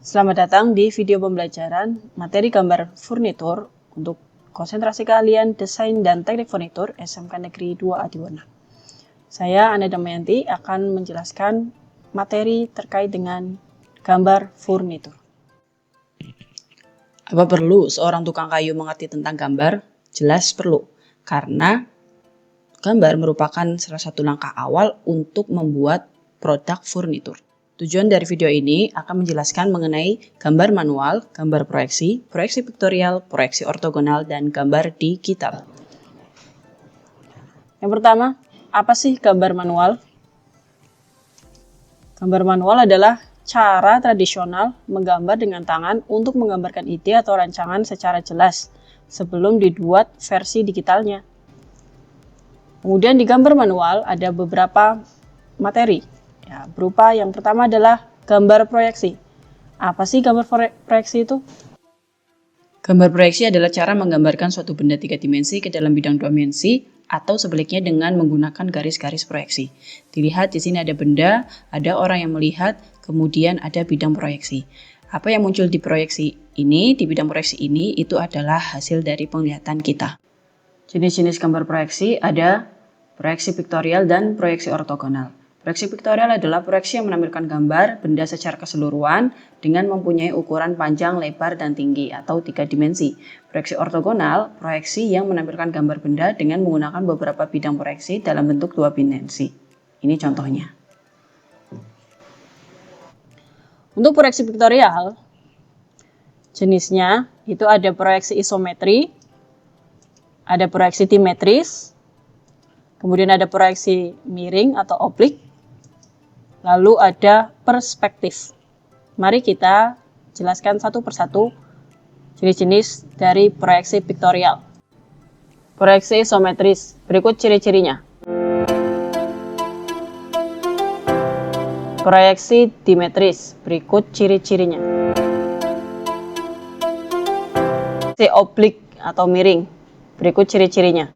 Selamat datang di video pembelajaran materi gambar furnitur untuk konsentrasi keahlian desain dan teknik furnitur SMK Negeri 2 Adiwana. Saya Ana Damayanti akan menjelaskan materi terkait dengan gambar furnitur. Apa perlu seorang tukang kayu mengerti tentang gambar? Jelas perlu, karena gambar merupakan salah satu langkah awal untuk membuat produk furnitur. Tujuan dari video ini akan menjelaskan mengenai gambar manual, gambar proyeksi, proyeksi piktorial, proyeksi ortogonal, dan gambar digital. Yang pertama, apa sih gambar manual? Gambar manual adalah cara tradisional menggambar dengan tangan untuk menggambarkan ide atau rancangan secara jelas sebelum dibuat versi digitalnya. Kemudian di gambar manual ada beberapa materi. Berupa yang pertama adalah gambar proyeksi. Apa sih gambar proyeksi itu? Gambar proyeksi adalah cara menggambarkan suatu benda 3 dimensi ke dalam bidang 2 dimensi atau sebaliknya dengan menggunakan garis-garis proyeksi. Dilihat di sini ada benda, ada orang yang melihat, kemudian ada bidang proyeksi. Apa yang muncul di proyeksi ini, di bidang proyeksi ini, itu adalah hasil dari penglihatan kita. Jenis-jenis gambar proyeksi ada proyeksi piktorial dan proyeksi ortogonal. Proyeksi piktorial adalah proyeksi yang menampilkan gambar benda secara keseluruhan dengan mempunyai ukuran panjang, lebar, dan tinggi atau 3 dimensi. Proyeksi ortogonal, proyeksi yang menampilkan gambar benda dengan menggunakan beberapa bidang proyeksi dalam bentuk 2 dimensi. Ini contohnya. Untuk proyeksi piktorial, jenisnya itu ada proyeksi isometri, ada proyeksi timetris, kemudian ada proyeksi miring atau oblik, lalu ada perspektif. Mari kita jelaskan satu persatu jenis-jenis dari proyeksi piktorial. Proyeksi isometris, berikut ciri-cirinya. Proyeksi dimetris, berikut ciri-cirinya. Proyeksi oblik atau miring, berikut ciri-cirinya.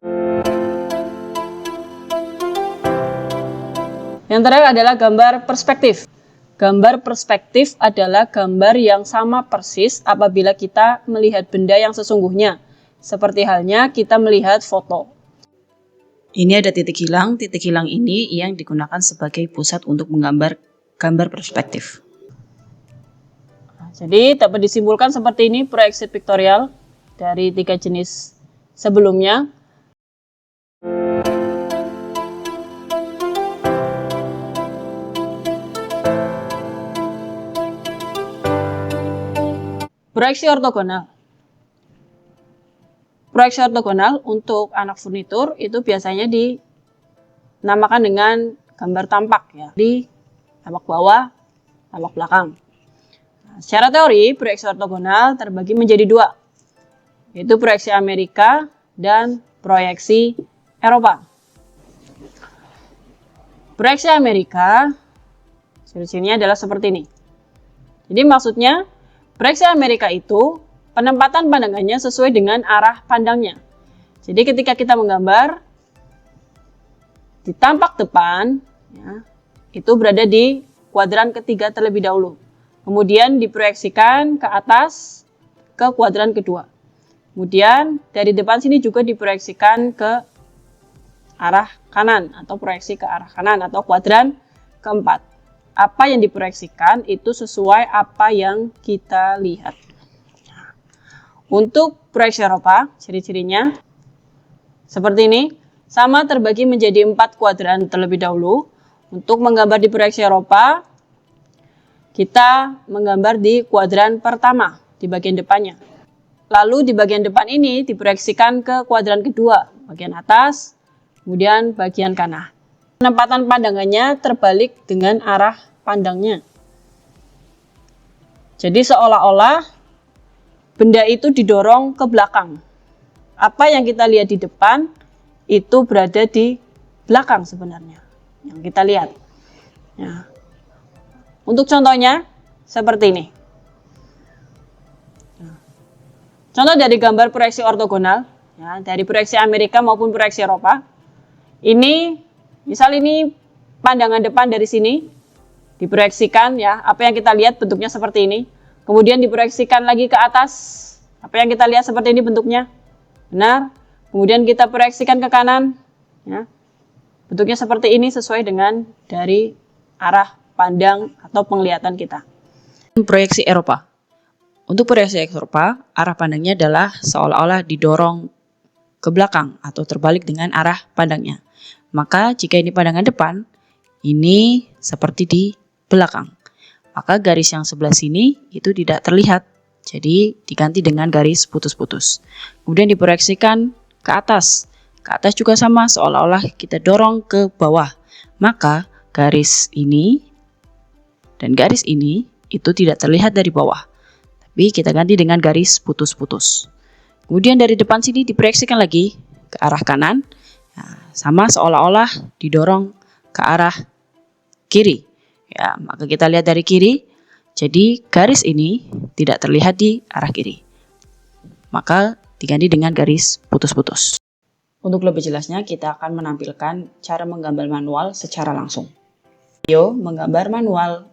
Yang terakhir adalah gambar perspektif. Gambar perspektif adalah gambar yang sama persis apabila kita melihat benda yang sesungguhnya, seperti halnya kita melihat foto. Ini ada titik hilang ini yang digunakan sebagai pusat untuk menggambar gambar perspektif. Jadi dapat disimpulkan seperti ini proyeksi piktorial dari 3 jenis sebelumnya. Proyeksi ortogonal. Proyeksi ortogonal untuk anak furnitur itu biasanya dinamakan dengan gambar tampak ya, di tampak bawah, tampak belakang. Secara teori, proyeksi ortogonal terbagi menjadi 2, yaitu proyeksi Amerika dan proyeksi Eropa. Proyeksi Amerika, ciri-cirinya adalah seperti ini. Jadi maksudnya, proyeksi Amerika itu penempatan pandangannya sesuai dengan arah pandangnya. Jadi ketika kita menggambar di tampak depan, ya, itu berada di kuadran ketiga terlebih dahulu. Kemudian diproyeksikan ke atas ke kuadran kedua. Kemudian dari depan sini juga diproyeksikan ke arah kanan atau proyeksi ke arah kanan atau kuadran keempat. Apa yang diproyeksikan itu sesuai apa yang kita lihat. Untuk proyeksi Eropa, ciri-cirinya seperti ini. Sama terbagi menjadi 4 kuadran terlebih dahulu. Untuk menggambar di proyeksi Eropa, kita menggambar di kuadran pertama, di bagian depannya. Lalu di bagian depan ini diproyeksikan ke kuadran kedua, bagian atas, kemudian bagian kanan. Penempatan pandangannya terbalik dengan arah pandangnya. Jadi seolah-olah benda itu didorong ke belakang. Apa yang kita lihat di depan itu berada di belakang sebenarnya yang kita lihat. Ya. Untuk contohnya seperti ini. Contoh dari gambar proyeksi ortogonal, ya, dari proyeksi Amerika maupun proyeksi Eropa. Ini misal ini pandangan depan dari sini diproyeksikan ya, apa yang kita lihat bentuknya seperti ini. Kemudian diproyeksikan lagi ke atas. Apa yang kita lihat seperti ini bentuknya? Benar. Kemudian kita proyeksikan ke kanan. Ya. Bentuknya seperti ini sesuai dengan dari arah pandang atau penglihatan kita. Proyeksi Eropa. Untuk proyeksi Eropa, arah pandangnya adalah seolah-olah didorong ke belakang atau terbalik dengan arah pandangnya. Maka jika ini pandangan depan, ini seperti di belakang. Maka garis yang sebelah sini itu tidak terlihat. Jadi diganti dengan garis putus-putus. Kemudian diproyeksikan ke atas. Ke atas juga sama, seolah-olah kita dorong ke bawah. Maka garis ini dan garis ini itu tidak terlihat dari bawah. Tapi kita ganti dengan garis putus-putus. Kemudian dari depan sini diproyeksikan lagi ke arah kanan. Nah, sama seolah-olah didorong ke arah kiri. Ya, maka kita lihat dari kiri. Jadi garis ini tidak terlihat di arah kiri. Maka diganti dengan garis putus-putus. Untuk lebih jelasnya kita akan menampilkan cara menggambar manual secara langsung. Video menggambar manual.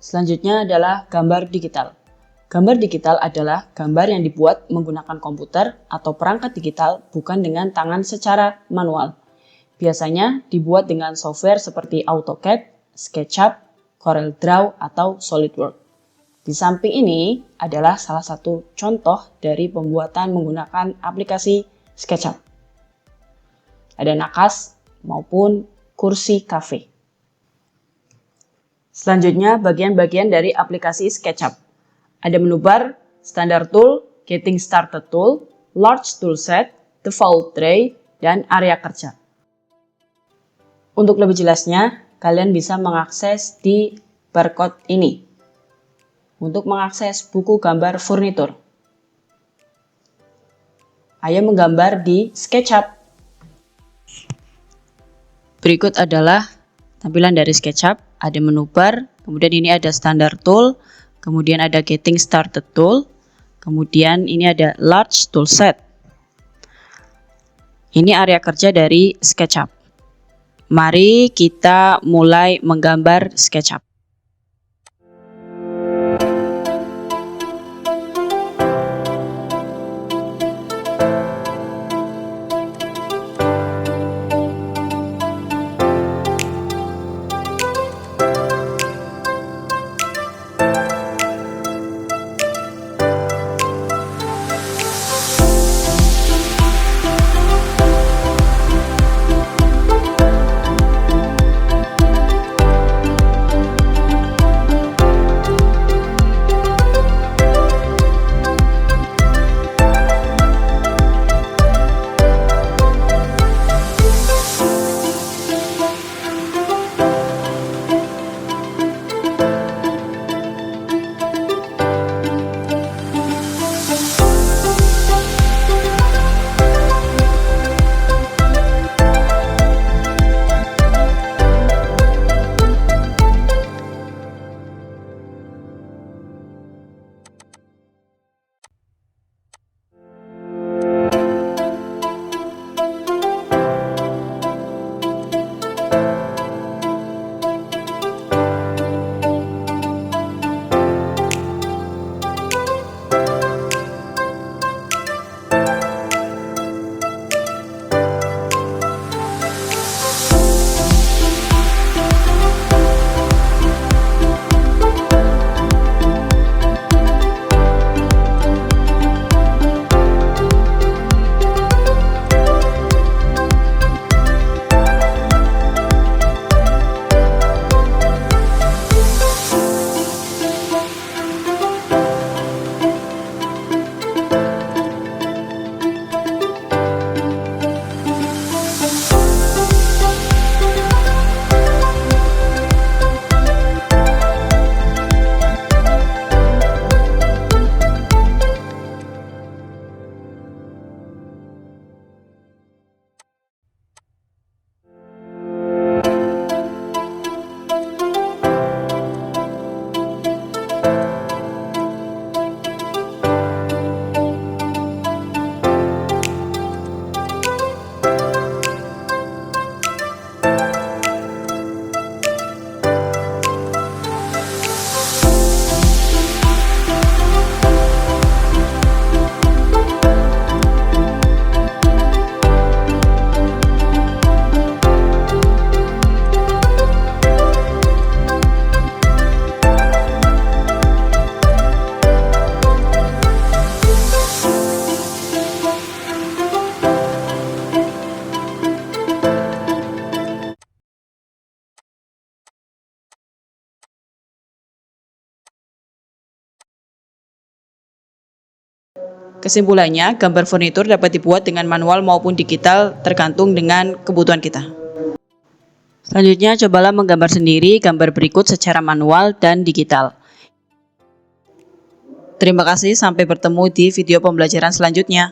Selanjutnya adalah gambar digital. Gambar digital adalah gambar yang dibuat menggunakan komputer atau perangkat digital bukan dengan tangan secara manual. Biasanya dibuat dengan software seperti AutoCAD, SketchUp, CorelDRAW, atau SolidWorks. Di samping ini adalah salah satu contoh dari pembuatan menggunakan aplikasi SketchUp. Ada nakas maupun kursi kafe. Selanjutnya bagian-bagian dari aplikasi SketchUp. Ada menu bar, standard tool, getting started tool, large toolset, default tray, dan area kerja. Untuk lebih jelasnya, kalian bisa mengakses di barcode ini. Untuk mengakses buku gambar furnitur. Ayo menggambar di SketchUp. Berikut adalah tampilan dari SketchUp. Ada menu bar, kemudian ini ada standard tool, kemudian ada getting started tool, kemudian ini ada large toolset. Ini area kerja dari SketchUp. Mari kita mulai menggambar SketchUp. Kesimpulannya, gambar furnitur dapat dibuat dengan manual maupun digital tergantung dengan kebutuhan kita. Selanjutnya, cobalah menggambar sendiri gambar berikut secara manual dan digital. Terima kasih, sampai bertemu di video pembelajaran selanjutnya.